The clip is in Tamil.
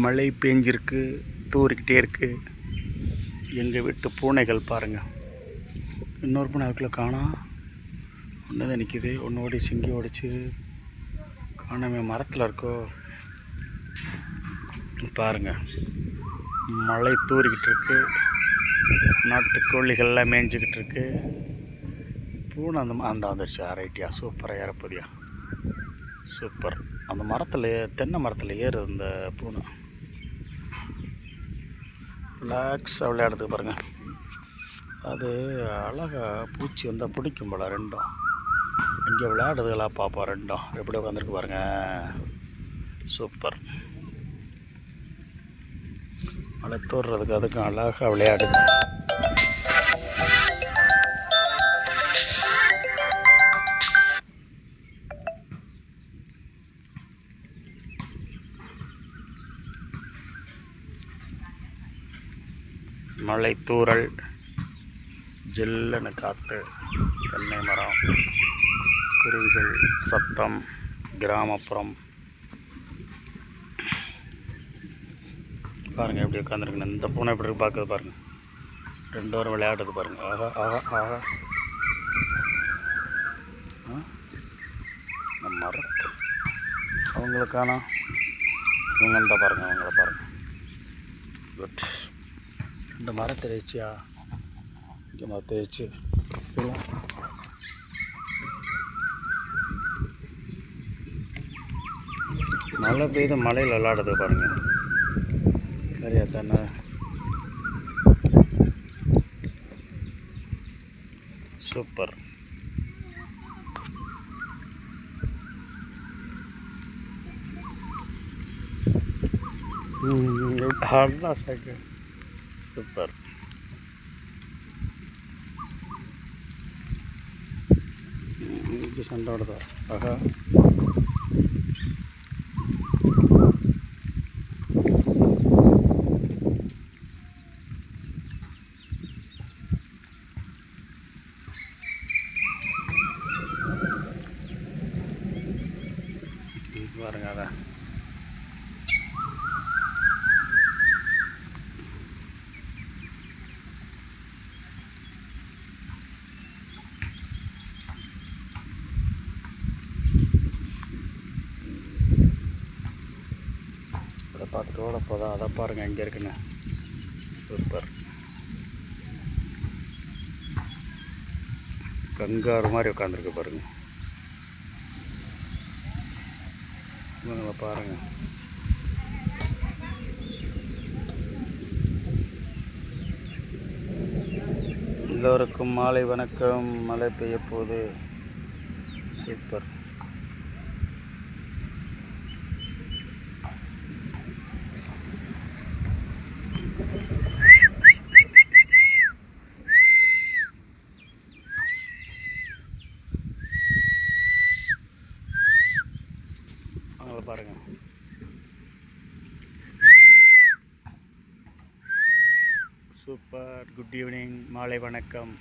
மழை பெஞ்சிருக்கு, தூறிக்கிட்டே இருக்குது. எங்கள் வீட்டு பூனைகள் பாருங்கள். இன்னொரு பூனை அதுக்குள்ளே காணோம். ஒன்று தான் நிற்கிது. ஒன்று ஓடி சிங்கி ஓடிச்சு காணாமே. மரத்தில் இருக்கோ பாருங்கள். மழை தூறிக்கிட்டு இருக்கு. நாட்டுக்கோழிகள்லாம் மேய்ஞ்சிக்கிட்டு இருக்கு. பூனை அந்த வந்துடுச்சு. ரைட்டியா, சூப்பராக ஏறப்போதியா, சூப்பர். அந்த மரத்தில், தென்னை மரத்தில் ஏறுது இந்த பூனை. ரிலாக்ஸாக விளையாடுறதுக்கு பாருங்கள். அது அழகாக பூச்சி வந்தால் பிடிக்கும் போல் ரெண்டும். இங்கே விளையாடுறதுலாம் பார்ப்போம். ரெண்டும் எப்படி உட்காந்துருக்கு பாருங்கள். சூப்பர். மழை தூர்றதுக்கு அதுக்கும் அழகாக விளையாடுது. மழை தூறல், ஜில்லுன்னு காற்று, தென்னை மரம், குருவிகள் சத்தம், கிராமப்புறம். பாருங்கள் எப்படி உட்காந்துருக்குன்னு. இந்த பூனை எப்படி இருக்கு பார்க்குறது பாருங்கள். ரெண்டு பேரும் விளையாடுறது பாருங்கள். ஆஹா ஆஹா ஆஹா. இந்த மரத்து அவங்களுக்கான இவங்கள்ட்ட பாருங்கள். அவங்கள பாருங்கள். குட். இந்த மரத்தை வச்சியா இங்கே மரத்தை வச்சு மழை பெய்து மழையில் விளாடுறது பாருங்கள். சரியா தானே. சூப்பர். அதான் சாக்கு. சூப்பர். சண்டை ஓடுதா. ஆஹா. பாருங்க அதான். அதை பார்த்துட்டு ஓட போதா. அதை பாருங்கள் எங்கே இருக்குன்னு. சூப்பர். கங்காரு மாதிரி உட்காந்துருக்கு பாருங்கள். இவங்களை பாருங்கள். எல்லோருக்கும் மாலை வணக்கம். மழை பெய்ய போகுது. சூப்பர். அவங்கள பாருங்கள். சூப்பர். Good evening. மாலை வணக்கம்.